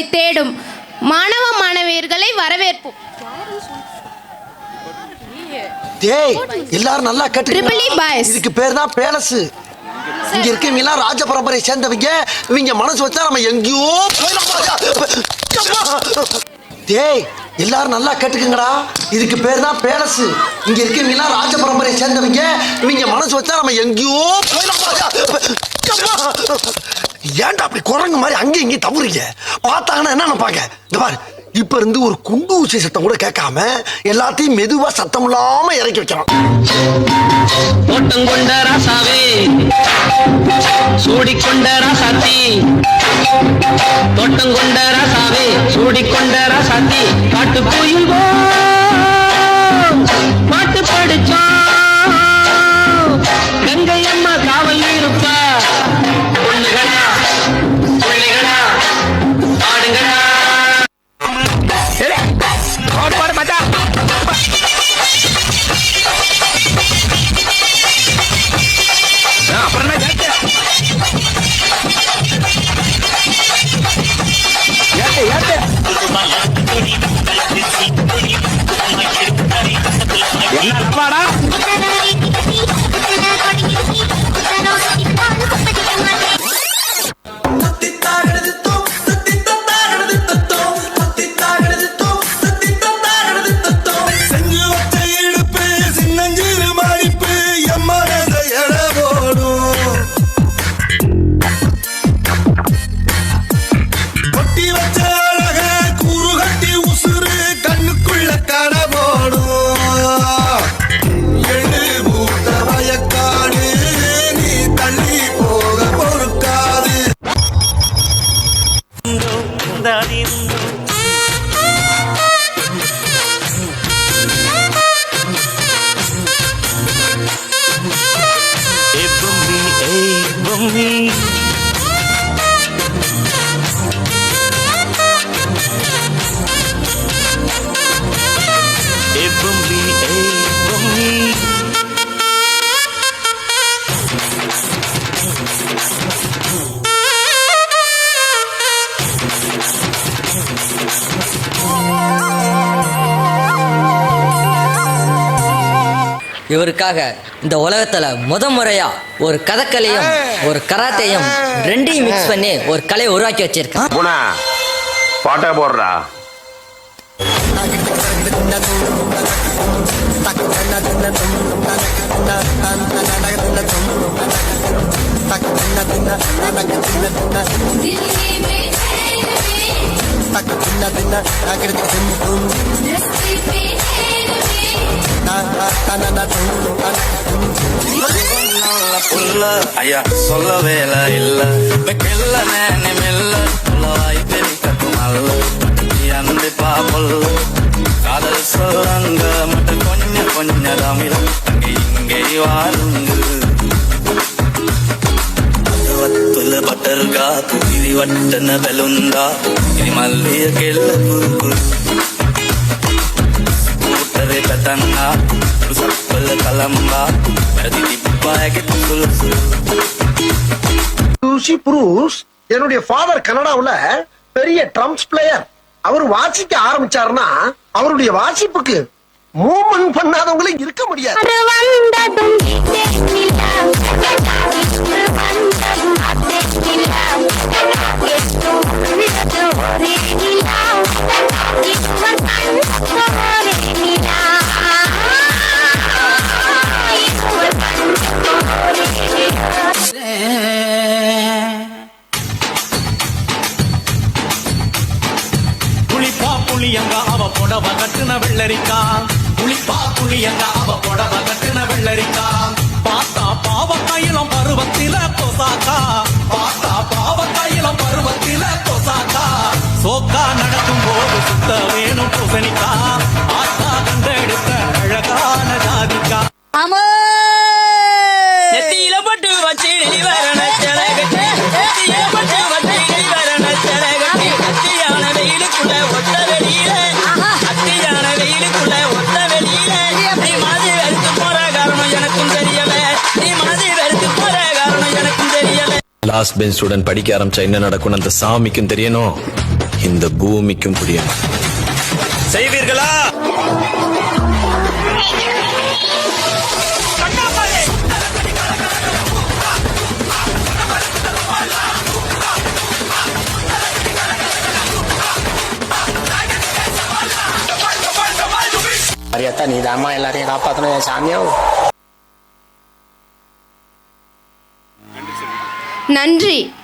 உங்களை தேடும் மாணவ மாணவியர்களை வரவேற்போம். டேய் எல்லாரும் நல்லா கேட்டுக்கங்க. இதுக்கு பேர் தான் பேலஸ். இங்க இருக்கவங்க எல்லாம் ராஜ பரம்பரையை சேர்ந்தவங்க. இவங்க மனசு வச்சா நம்ம எங்கேயோ டேய் எல்லாரும் நல்லா கேட்டுக்கங்கடா. இதுக்கு பேர் தான் பேலஸ். இங்க இருக்கவங்க எல்லாம் ராஜ பரம்பரையை சேர்ந்தவங்க. இவங்க மனசு வச்சா நம்ம எங்கேயோ ஏன்டா அப்படி குரங்கு மாதிரி அங்கேயும் இங்கேயும் தவறுங்க. பார்த்தாங்கன்னா என்ன நினைப்பாங்க? இந்த பாரு, இப்ப இருந்து ஒரு குண்டு ஊசி சத்தம் கூட கேட்காம எல்லாத்தையும் மெதுவா சத்தம் இல்லாம இறக்கி வைக்கிறான். தோட்டம் கொண்ட ராசாவே, சூடிக்கொண்ட ராசாத்தி, தோட்டம் கொண்ட ராசாவே, சூடிக்கொண்ட ராசாத்தி, காட்டு கோயில் பாட்டு படிச்சோம், கங்கை அம்மா காவல் இருப்பா, பொண்ணுகளா பிள்ளைகளா ஆடுங்களா. இவருக்காக இந்த உலகத்துல முறையா ஒரு கதக்கலையும் ஒரு கராத்தையும் ரெண்டையும் மிக்ஸ் பண்ணி ஒரு கலையை உருவாக்கி வச்சிருக்கான். பாட்டா போடுறா. ஐயா சொல்ல வேலை இல்ல மெல்ல நேனே மெல்ல வாய் பெருக்கட்டுமல்ல அன்பு பாப்பல் காதல் சொல்லுங்க மட்டும் கொஞ்சம் கொஞ்சம் தமிழ் அங்கே இங்கே வாருங்க வத்துல பட்டருக்கா இது வட்டன பெலுந்தா இது மல்லிய கெல்ல குறுக்கு கூட்டரை பெத்தன்னா சப்பல கலம்பா என்னுடைய ஃபாதர் கனடாவுல பெரிய ட்ரம்ஸ் பிளேயர். அவர் வாசிக்க ஆரம்பிச்சாருன்னா அவருடைய வாசிப்புக்கு மூவ்மெண்ட் பண்ணாதவங்களும் இருக்க முடியாது. புளியங்க அவ புடவ கட்டுன வெள்ளரிக்கா, புளிப்பா புளியங்க அவ புடவ கட்டுன வெள்ளரிக்கா, பார்த்தா பாவக்காயிலம் பருவத்தில கொசாக்கா, பார்த்தா பாவக்காயிலம் பருவத்தில கொசாக்கா, சோக்கா நடக்கும் போது சுத்த வேணும் பூசணிக்கா, ஆத்தா கண்டெடுத்த அழகான ஜாதிக்கா. நெத்தியில பட்டு வச்சு வரண செலகட்டு, நெத்தியில பட்டு வச்சு வரண செலகட்டு, அத்தியான வெயிலுக்குள்ள ஒத்த வெளியில, அத்தியான வெயிலுக்குள்ள ஒத்த வெளியில, நீ மாதிரி வெறுத்து போற காரணம் எனக்கும் தெரியல, நீ மாதிரி வெறுத்து போற காரணம் எனக்கும் தெரியல. லாஸ்ட் பெஞ்ச் ஸ்டூடெண்ட் படிக்க ஆரம்பிச்சா என்ன நடக்கும் அந்த சாமிக்கும் தெரியணும். இந்த பூமிக்கும் புரியணும். செய்வீர்களா? மரியாதை நீ தாம்மா எல்லாரையும் காப்பாற்றணும் சாமியோ. நன்றி.